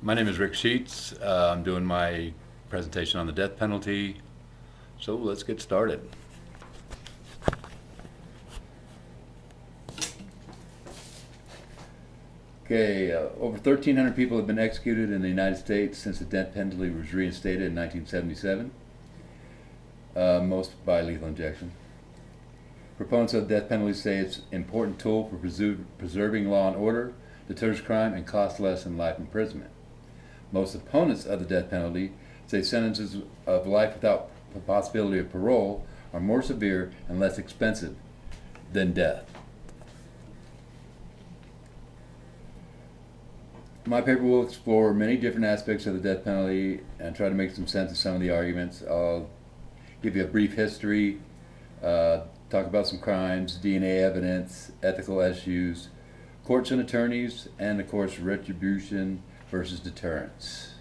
My name is Rick Sheets. I'm doing my presentation on the death penalty. So let's get started. Okay, over 1,300 people have been executed in the United States since the death penalty was reinstated in 1977, most by lethal injection. Proponents of the death penalty say it's an important tool for preserving law and order, deters crime, and costs less than life imprisonment. Most opponents of the death penalty say sentences of life without the possibility of parole are more severe and less expensive than death. My paper will explore many different aspects of the death penalty and try to make some sense of some of the arguments. I'll give you a brief history, talk about some crimes, DNA evidence, ethical issues, courts and attorneys, and of course retribution versus deterrence.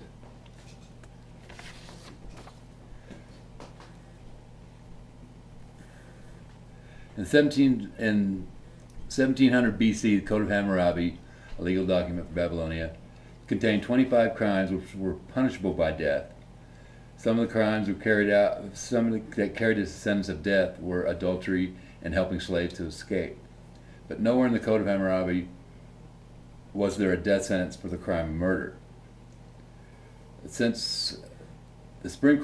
In 1700 BC, the Code of Hammurabi, a legal document for Babylonia, contained 25 crimes which were punishable by death. Some of the crimes that carried a sentence of death were adultery and helping slaves to escape. But nowhere in the Code of Hammurabi was there a death sentence for the crime of murder. Since the Supreme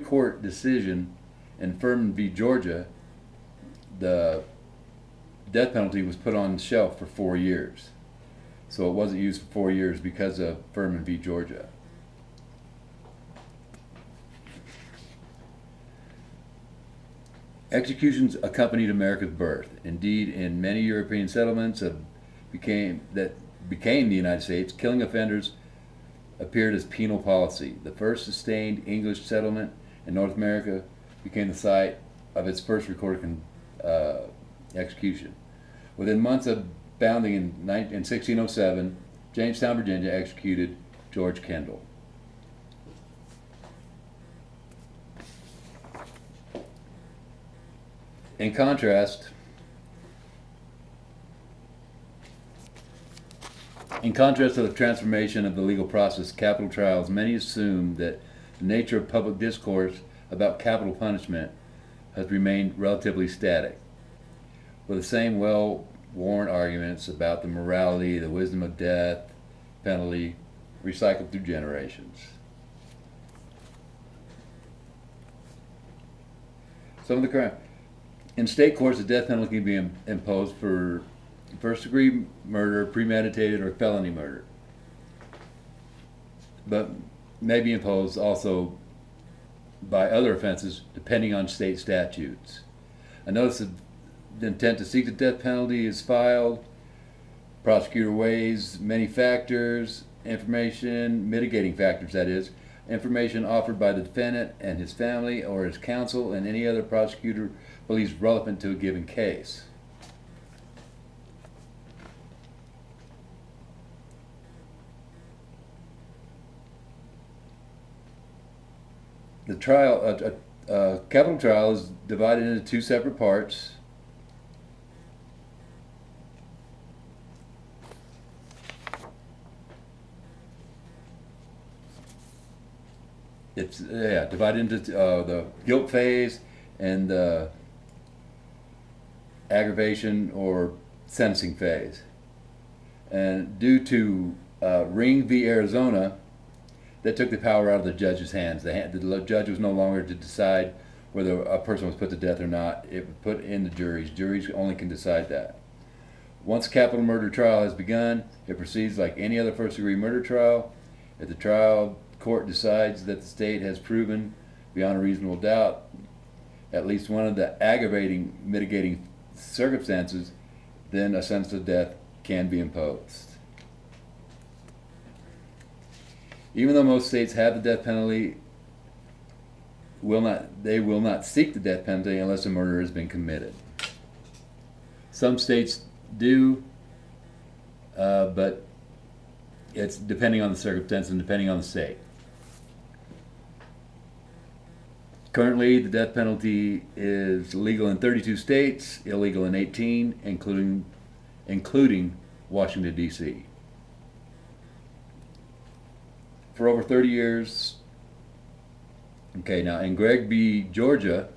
Court decision in Furman v. Georgia, the death penalty was put on the shelf for 4 years. So it wasn't used for 4 years because of Furman v. Georgia. Executions accompanied America's birth. Indeed, in many European settlements that became the United States, killing offenders appeared as penal policy. The first sustained English settlement in North America became the site of its first recorded execution. Within months of founding in 1607, Jamestown, Virginia executed George Kendall. In contrast to the transformation of the legal process, capital trials, many assume that the nature of public discourse about capital punishment has remained relatively static, with the same well-worn arguments about the morality, the wisdom of death penalty recycled through generations. Some of the crime. In state courts, the death penalty can be imposed for first-degree murder, premeditated, or felony murder, but may be imposed also by other offenses depending on state statutes. A notice of intent to seek the death penalty is filed. Prosecutor weighs many factors, mitigating factors that is, information offered by the defendant and his family or his counsel and any other prosecutor believes relevant to a given case. The capital trial is divided into two separate parts. It's divided into the guilt phase and the aggravation or sentencing phase. And due to Ring v. Arizona, that took the power out of the judge's hands. The judge was no longer to decide whether a person was put to death or not. It was put in the juries. Juries only can decide that. Once a capital murder trial has begun, it proceeds like any other first-degree murder trial. If the trial court decides that the state has proven beyond a reasonable doubt at least one of the aggravating mitigating circumstances, then a sentence of death can be imposed. Even though most states have the death penalty, they will not seek the death penalty unless a murder has been committed. Some states do, but it's depending on the circumstance and depending on the state. Currently, the death penalty is legal in 32 states, illegal in 18, including Washington, D.C. for over 30 years. Okay, now in Gregg v. Georgia,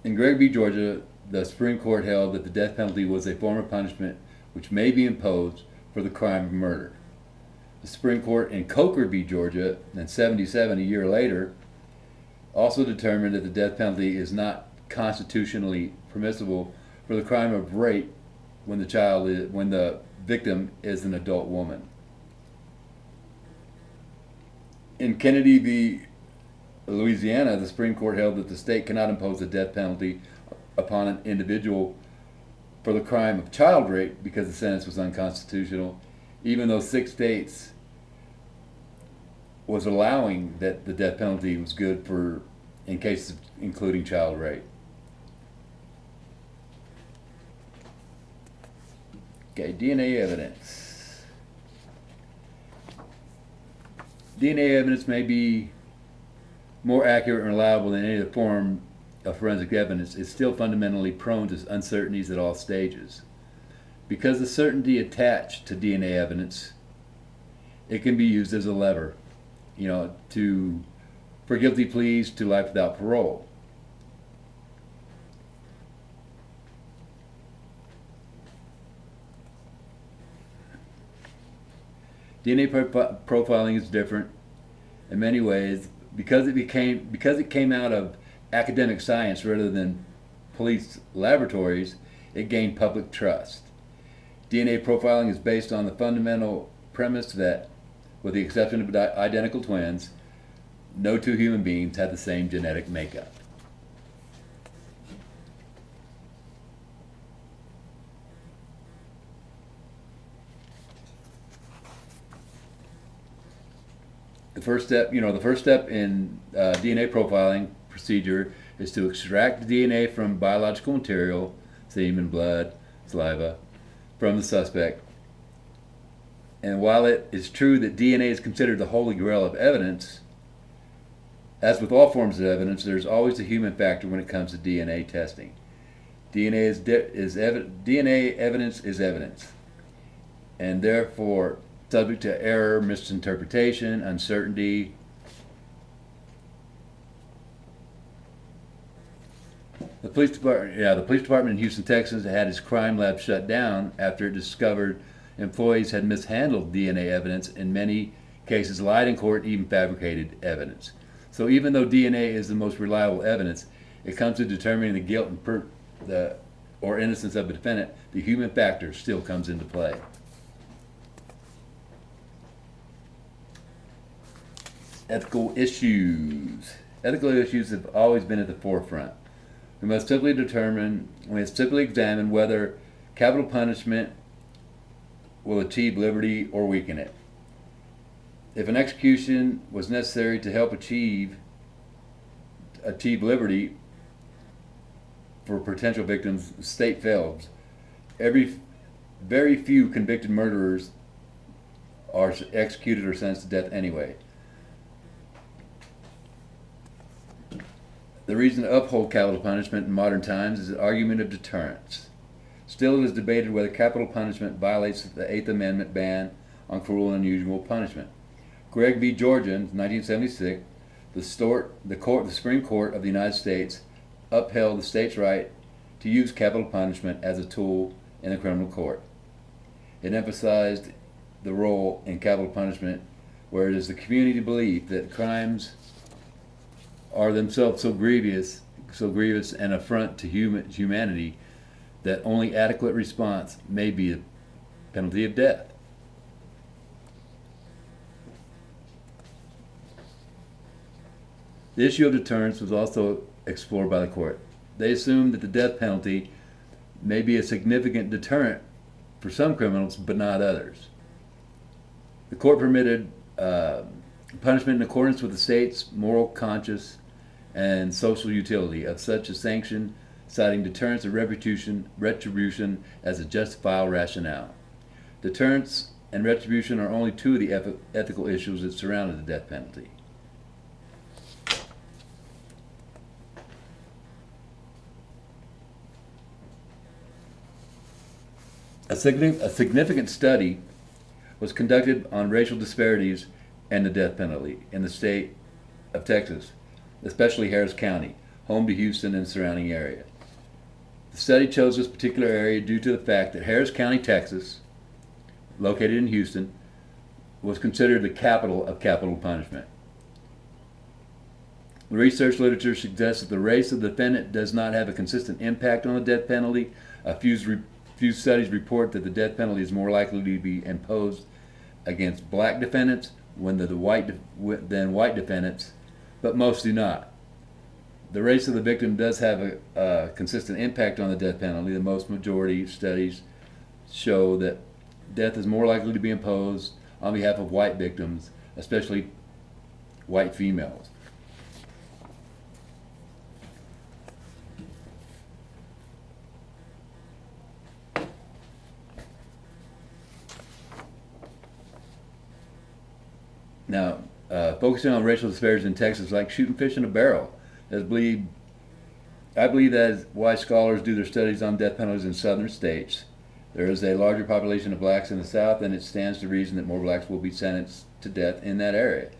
the Supreme Court held that the death penalty was a form of punishment which may be imposed for the crime of murder. The Supreme Court in Coker v. Georgia, in 77, a year later, also determined that the death penalty is not constitutionally permissible for the crime of rape when the victim is an adult woman. In Kennedy v. Louisiana, the Supreme Court held that the state cannot impose the death penalty upon an individual for the crime of child rape because the sentence was unconstitutional, even though 6 states was allowing that the death penalty was good for in cases including child rape. Okay, DNA evidence. DNA evidence may be more accurate and reliable than any other form of forensic evidence. It's still fundamentally prone to uncertainties at all stages. Because the certainty attached to DNA evidence, it can be used as a lever, for guilty pleas to life without parole. DNA profiling is different in many ways because it came out of academic science rather than police laboratories. It gained public trust. DNA profiling is based on the fundamental premise that, with the exception of identical twins, no two human beings have the same genetic makeup. The first step in DNA profiling procedure is to extract the DNA from biological material, semen, blood, saliva, from the suspect. And while it is true that DNA is considered the holy grail of evidence, as with all forms of evidence, there's always a human factor when it comes to DNA testing. DNA evidence is evidence, and therefore subject to error, misinterpretation, uncertainty. The police department in Houston, Texas, had its crime lab shut down after it discovered employees had mishandled DNA evidence, in many cases lied in court, even fabricated evidence. So even though DNA is the most reliable evidence, it comes to determining the guilt or innocence of a defendant, the human factor still comes into play. Ethical issues. Ethical issues have always been at the forefront. We must typically examine whether capital punishment will achieve liberty or weaken it. If an execution was necessary to help achieve liberty for potential victims, the state fails. Very few convicted murderers are executed or sentenced to death anyway. The reason to uphold capital punishment in modern times is the argument of deterrence. Still, it is debated whether capital punishment violates the Eighth Amendment ban on cruel and unusual punishment. Gregg v. Georgia in 1976, the Supreme Court of the United States upheld the state's right to use capital punishment as a tool in the criminal court. It emphasized the role in capital punishment where it is the community belief that crimes are themselves so grievous an affront to humanity that only adequate response may be a penalty of death. The issue of deterrence was also explored by the court. They assumed that the death penalty may be a significant deterrent for some criminals, but not others. The court permitted punishment in accordance with the state's moral conscience and social utility of such a sanction, citing deterrence and retribution as a justifiable rationale. Deterrence and retribution are only two of the ethical issues that surrounded the death penalty. A significant study was conducted on racial disparities and the death penalty in the state of Texas, especially Harris County, home to Houston and surrounding area. The study chose this particular area due to the fact that Harris County, Texas, located in Houston, was considered the capital of capital punishment. The research literature suggests that the race of the defendant does not have a consistent impact on the death penalty. A few studies report that the death penalty is more likely to be imposed against black defendants than white defendants, but most do not. The race of the victim does have a consistent impact on the death penalty. The most majority studies show that death is more likely to be imposed on behalf of white victims, especially white females. Now, focusing on racial disparities in Texas, like shooting fish in a barrel. I believe that is why scholars do their studies on death penalties in southern states. There is a larger population of blacks in the South, and it stands to reason that more blacks will be sentenced to death in that area.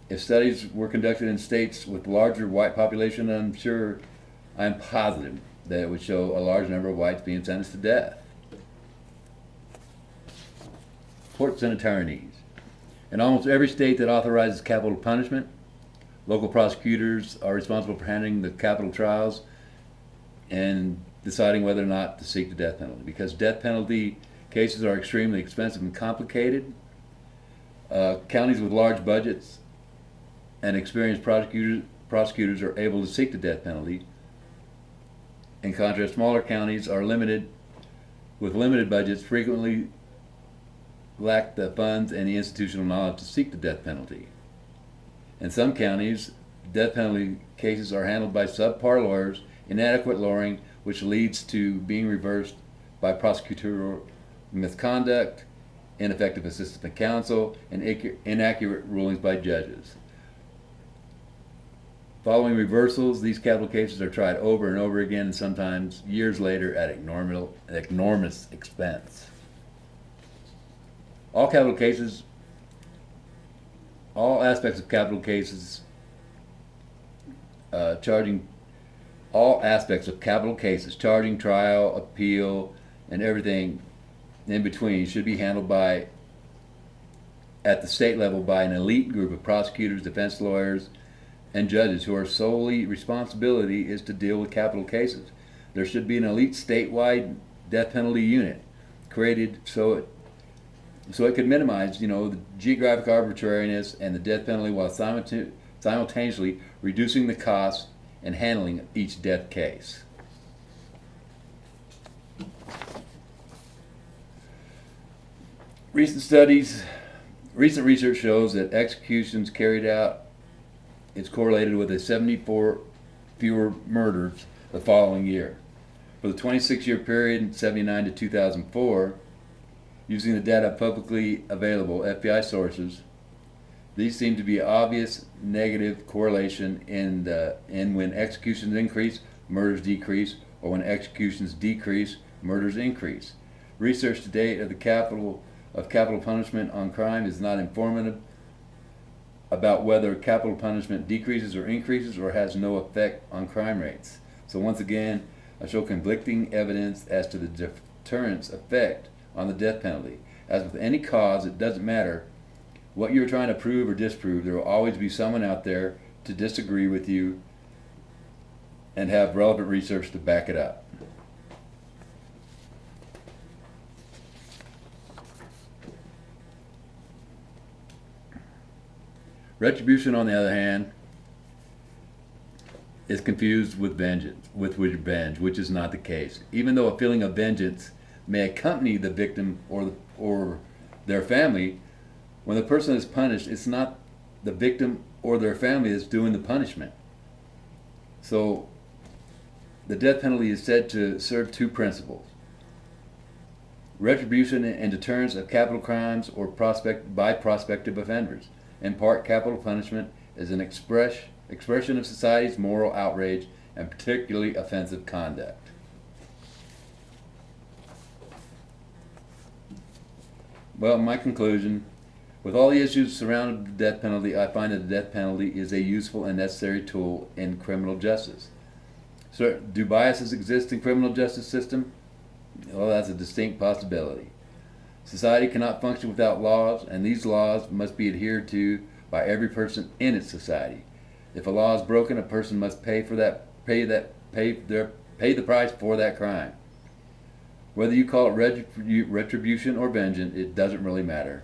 If studies were conducted in states with larger white population, I'm positive that it would show a large number of whites being sentenced to death. Courts and attorneys. In almost every state that authorizes capital punishment, local prosecutors are responsible for handling the capital trials and deciding whether or not to seek the death penalty. Because death penalty cases are extremely expensive and complicated, counties with large budgets and experienced prosecutors are able to seek the death penalty. In contrast, smaller counties are with limited budgets, frequently lack the funds and the institutional knowledge to seek the death penalty. In some counties, death penalty cases are handled by subpar lawyers, inadequate lawyering, which leads to being reversed by prosecutorial misconduct, ineffective assistance of counsel, and inaccurate rulings by judges. Following reversals, these capital cases are tried over and over again, and sometimes years later at enormous expense. All aspects of capital cases, charging, trial, appeal, and everything in between should be handled at the state level by an elite group of prosecutors, defense lawyers, and judges who are solely responsibility is to deal with capital cases. There should be an elite statewide death penalty unit created so it could minimize, the geographic arbitrariness and the death penalty while simultaneously reducing the cost and handling each death case. Recent research shows that executions carried out is correlated with 74 fewer murders the following year. For the 26-year period, 1979 to 2004, using the data publicly available FBI sources, these seem to be obvious negative correlation in when executions increase, murders decrease, or when executions decrease, murders increase. Research to date of capital punishment on crime is not informative about whether capital punishment decreases or increases or has no effect on crime rates. So once again, I show conflicting evidence as to the deterrence effect on the death penalty. As with any cause, it doesn't matter what you're trying to prove or disprove. There will always be someone out there to disagree with you and have relevant research to back it up. Retribution, on the other hand, is confused with revenge, which is not the case. Even though a feeling of vengeance may accompany the victim or their family, when the person is punished, it's not the victim or their family that's doing the punishment. So the death penalty is said to serve two principles: retribution and deterrence of capital crimes or by prospective offenders. In part, capital punishment is an expression of society's moral outrage and particularly offensive conduct. Well, my conclusion, with all the issues surrounding the death penalty, I find that the death penalty is a useful and necessary tool in criminal justice. So, do biases exist in criminal justice system? Well, that's a distinct possibility. Society cannot function without laws, and these laws must be adhered to by every person in its society. If a law is broken, a person must pay the price for that crime. Whether you call it retribution or vengeance, it doesn't really matter.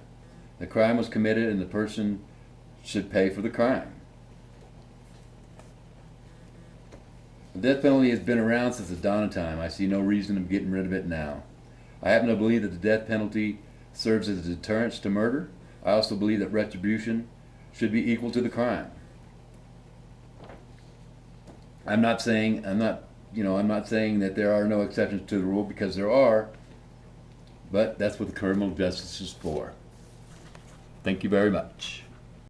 The crime was committed, and the person should pay for the crime. The death penalty has been around since the dawn of time. I see no reason of getting rid of it now. I happen to believe that the death penalty serves as a deterrence to murder. I also believe that retribution should be equal to the crime. I'm not saying that there are no exceptions to the rule, because there are, but that's what the criminal justice is for. Thank you very much.